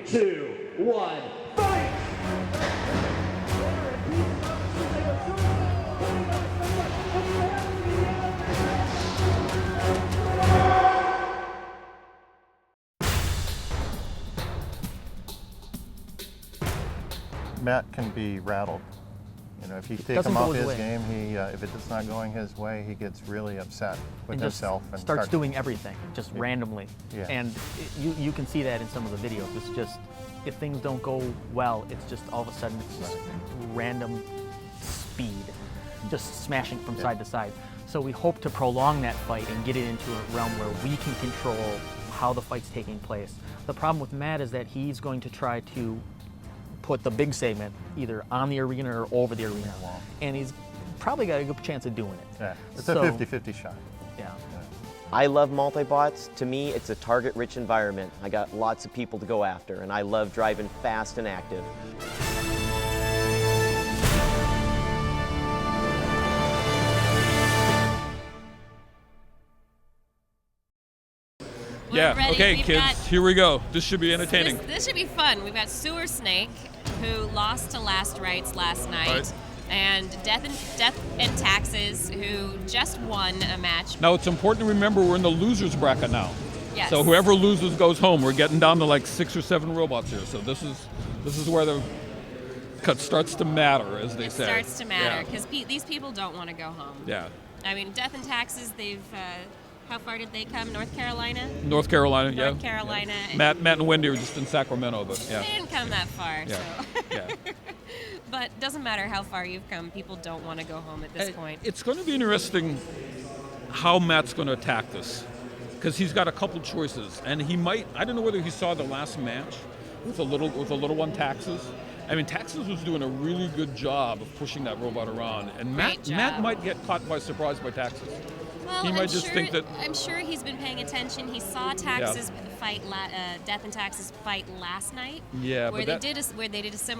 2, 1, fight! Matt can be rattled. You know, if you take him off his game, if it's not going his way, he gets really upset with himself and starts doing everything just randomly. Yeah. And you can see that in some of the videos. It's just, if things don't go well, it's just all of a sudden it's just random speed, just smashing from side to side. So we hope to prolong that fight and get it into a realm where we can control how the fight's taking place. The problem with Matt is that he's going to try to put the big segment either on the arena or over the arena. Wow. And he's probably got a good chance of doing it. Yeah, it's a 50-50 shot. Yeah. I love multi-bots. To me, it's a target-rich environment. I got lots of people to go after, and I love driving fast and active. Yeah, okay, kids, here we go. This should be entertaining. This should be fun. We've got Sewer Snake, who lost to Last Rites last night, and Death and Taxes, who just won a match. Now, it's important to remember we're in the losers bracket now. Yes. So whoever loses goes home. We're getting down to like 6 or 7 robots here. So this is where the cut starts to matter, as they say. It starts to matter, because these people don't want to go home. Yeah. I mean, Death and Taxes, they've... how far did they come? North Carolina? North Carolina, yeah. North Carolina. Yeah. Matt and Wendy are just in Sacramento, but yeah. They didn't come that far, yeah. so. Yeah. But doesn't matter how far you've come, people don't want to go home at this point. It's going to be interesting how Matt's going to attack this, because he's got a couple choices, and he might. I don't know whether he saw the last match with the little one, Taxes. I mean, Taxes was doing a really good job of pushing that robot around, and Matt might get caught by surprise by Taxes. Well, he might think that. I'm sure he's been paying attention. He saw Taxes fight, Death and Taxes fight last night. Yeah, where they did a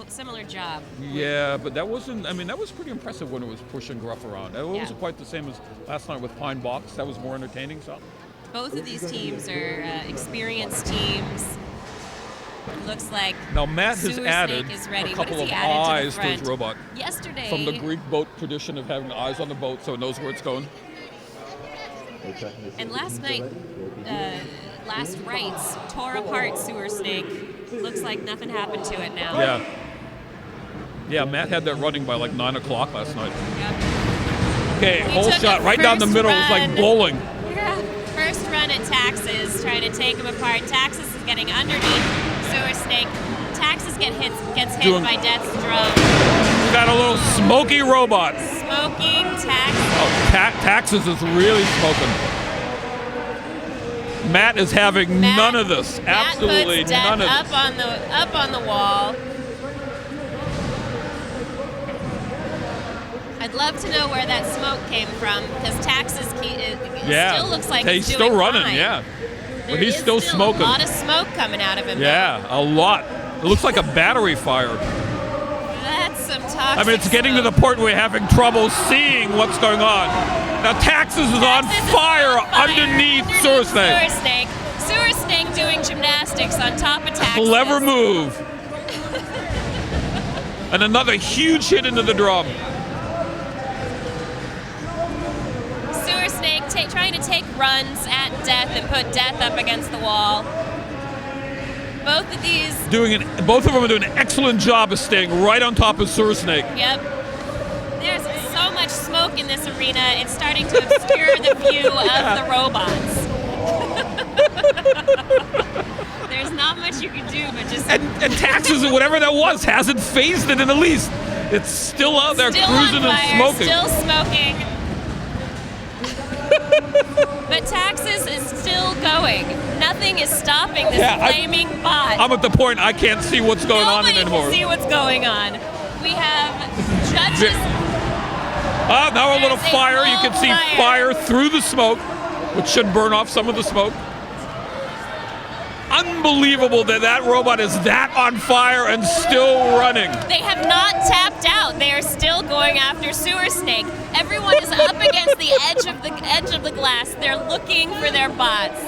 similar job. Yeah, but that wasn't. I mean, that was pretty impressive when it was pushing Gruff around. It wasn't quite the same as last night with Pine Box. That was more entertaining. So. Both of these teams are experienced teams. Looks like now Matt has added a couple of eyes to his robot. Yesterday, from the Greek boat tradition of having eyes on the boat, so it knows where it's going. And last night, Last Rites tore apart Sewer Snake. Looks like nothing happened to it now. Yeah. Yeah, Matt had that running by like 9 o'clock last night. Yep. Okay, whole shot right down the middle. It was like bowling. Yeah. First run at Taxes, trying to take him apart. Taxes is getting underneath Sewer Snake. Taxes gets hit by Death's drum. Got a little smoky robot. Smoking Taxes. Oh, Taxes is really smoking. Matt is having none of this. Absolutely none of this. Up on the wall. I'd love to know where that smoke came from, because Taxes still looks like he's doing still running. fine. Yeah, but he's still smoking. A lot of smoke coming out of him. Yeah, a lot. It looks like a battery fire. That's some toxic I mean, it's getting to the point where we're having trouble seeing what's going on. Now, Taxes is on fire underneath Sewer Snake. Sewer Snake doing gymnastics on top of Taxes. Clever move. And another huge hit into the drum. Sewer Snake trying to take runs at Death and put Death up against the wall. Both of these both of them are doing an excellent job of staying right on top of Sewer Snake. Yep. There's so much smoke in this arena, it's starting to obscure the view of the robots. There's not much you can do but just... And Taxes, or whatever that was, hasn't phased it in the least. It's still out there cruising and smoking. Still smoking. But Taxes is still going. Nothing is stopping this flaming bot. I'm at the point I can't see what's going on anymore. Nobody can see what's going on. We have judges. Now a little fire. You can see fire through the smoke, which should burn off some of the smoke. Unbelievable that robot is that on fire and still running. They have not tapped out. They are still going after Sewer Snake. Everyone is up against the edge of the glass. They're looking for their bots.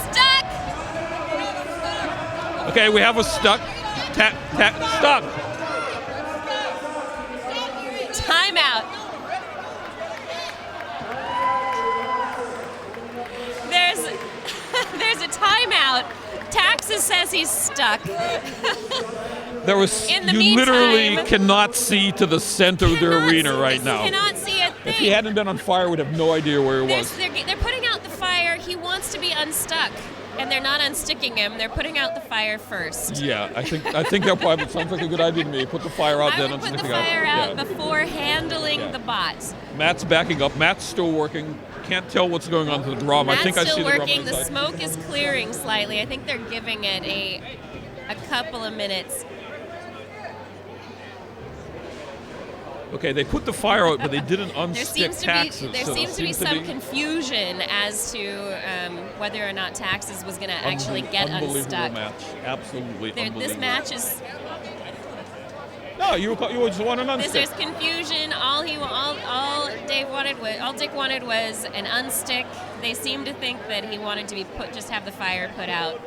Stuck. Okay, we have a stuck. Stop. Timeout. There's a timeout. Taxes says he's stuck. There was. In the You literally meantime- cannot see to the center of the arena right now. Cannot see a thing. If he hadn't been on fire, we'd have no idea where he was. They're putting out the fire. He wants to be unstuck, and they're not unsticking him. They're putting out the fire first. Yeah, I think that probably sounds like a good idea to me. Put the fire out, I then would put unstick the the guy. fire out Yeah. before handling Yeah. the bots. Matt's backing up. Matt's still working. Can't tell what's going on to the drum. I Matt's think I see still the drum working. The inside. smoke is clearing slightly. I think they're giving it a couple of minutes. Okay, they put the fire out, but they didn't There unstick seems to taxes. be so some confusion as to whether or not Taxes was going to actually get unbelievable unstuck. match. Absolutely unbelievable. This match is. No, you just want an unstick. There's confusion. All Dick wanted was an unstick. They seem to think that he wanted to be just have the fire put out.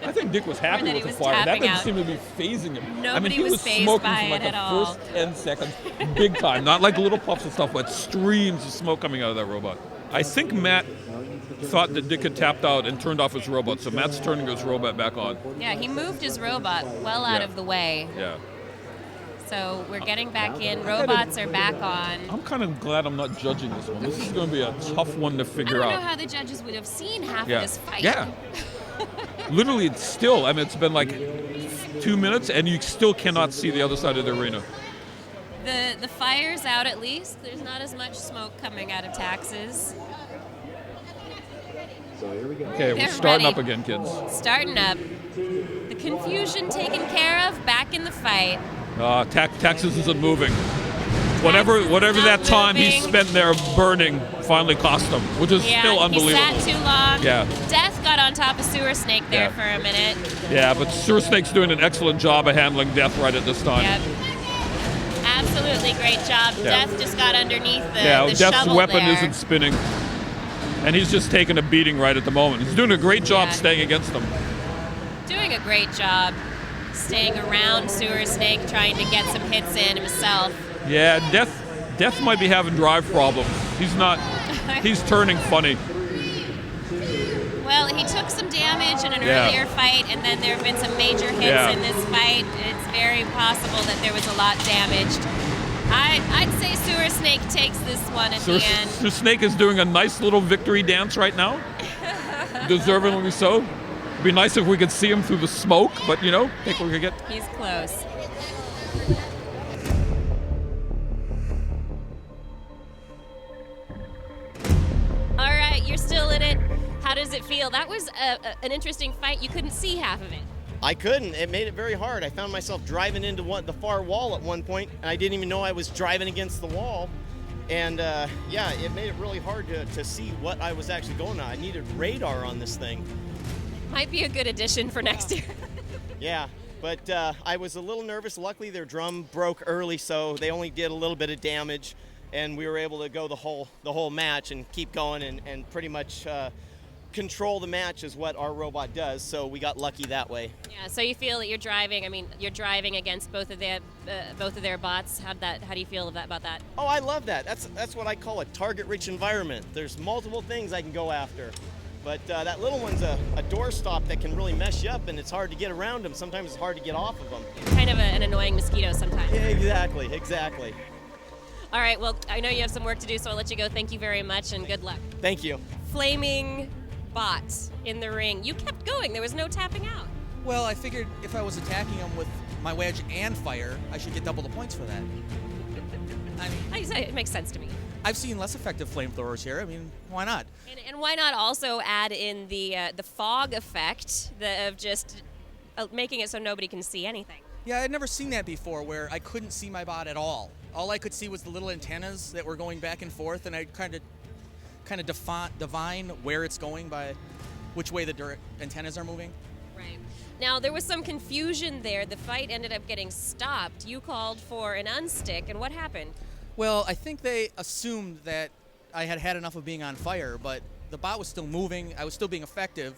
I think Dick was happy that with he the was fire. That tapping didn't out. seem to be phasing him. I mean, Nobody he was was phased smoking by for like it the at all. first 10 seconds, big time. Not like little puffs of stuff, but streams of smoke coming out of that robot. I think Matt thought that Dick had tapped out and turned off his robot, so Matt's turning his robot back on. Yeah, he moved his robot well out Yeah. of the way. Yeah. So we're getting back in. Robots are back on. I'm kind of glad I'm not judging this one. This is going to be a tough one to I figure don't know out. how the judges would have seen half Yeah. of this fight. Yeah. Literally, it's still, I mean, it's been like 2 minutes, and you still cannot see the other side of the arena. The fire's out at least. There's not as much smoke coming out of Taxes. Okay, we're They're starting ready. up again, kids. Starting up. The confusion taken care of. Back in the fight. Taxes isn't moving. Whatever that not time he moving. spent there burning finally cost him, which is Yeah, still unbelievable. he sat too long. Yeah. Death got on top of Sewer Snake there Yeah. for a minute. Yeah, but Sewer Snake's doing an excellent job of handling Death right at this time. Yep. Absolutely great job. Yeah. Death just got underneath the Death's shovel weapon there. isn't spinning. And he's just taking a beating right at the moment. He's doing a great job Yeah. staying against them. Doing a great job staying around Sewer Snake, trying to get some hits in himself. Yeah, Death might be having drive problems. He's turning funny. Well, he took some damage in an Yeah. earlier fight, and then there have been some major hits Yeah. in this fight. It's very possible that there was a lot damaged. I'd say Sewer Snake takes this one at the end. Sewer Snake is doing a nice little victory dance right now. Deservingly so. It'd be nice if we could see him through the smoke, but take what we could get. He's close. All right, you're still in it. How does it feel? That was an interesting fight. You couldn't see half of it. I couldn't. It made it very hard. I found myself driving into the far wall at one point, and I didn't even know I was driving against the wall. And yeah, it made it really hard to see what I was actually going on. I needed radar on this thing. Might be a good addition for next year. Yeah, but I was a little nervous. Luckily, their drum broke early, so they only did a little bit of damage, and we were able to go the whole match and keep going and pretty much control the match is what our robot does. So we got lucky that way. Yeah. So you feel that you're driving. I mean, you're driving against both of their bots. How do you feel about that? Oh, I love that. That's what I call a target-rich environment. There's multiple things I can go after. But that little one's a doorstop that can really mess you up, and it's hard to get around them. Sometimes it's hard to get off of them. Kind of an annoying mosquito sometimes. Yeah, exactly. All right, well, I know you have some work to do, so I'll let you go. Thank you very much, and good luck. Thank you. Flaming bots in the ring. You kept going. There was no tapping out. Well, I figured if I was attacking him with my wedge and fire, I should get double the points for that. I mean, It makes sense to me. I've seen less effective flamethrowers here. I mean, why not? And why not also add in the fog effect of just making it so nobody can see anything? Yeah, I'd never seen that before where I couldn't see my bot at all. All I could see was the little antennas that were going back and forth, and I kind of divine where it's going by which way the antennas are moving. Right. Now, there was some confusion there. The fight ended up getting stopped. You called for an unstick, and what happened? Well, I think they assumed that I had had enough of being on fire, but the bot was still moving. I was still being effective,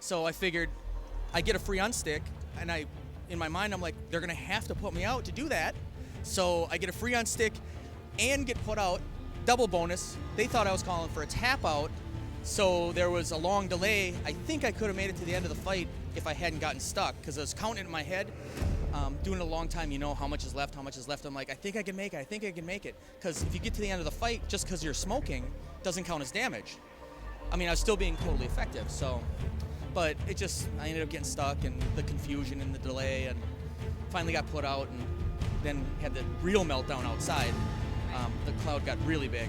so I figured I get a free unstick, and in my mind, I'm like, they're gonna have to put me out to do that. So I get a free unstick and get put out, double bonus. They thought I was calling for a tap out, so there was a long delay. I think I could have made it to the end of the fight if I hadn't gotten stuck, because I was counting in my head. Doing it a long time, you know how much is left, how much is left. I'm like, I think I can make it, I think I can make it. Because if you get to the end of the fight, just because you're smoking, doesn't count as damage. I mean, I was still being totally effective, so. But I ended up getting stuck, and the confusion and the delay, and finally got put out, and then had the real meltdown outside. The cloud got really big.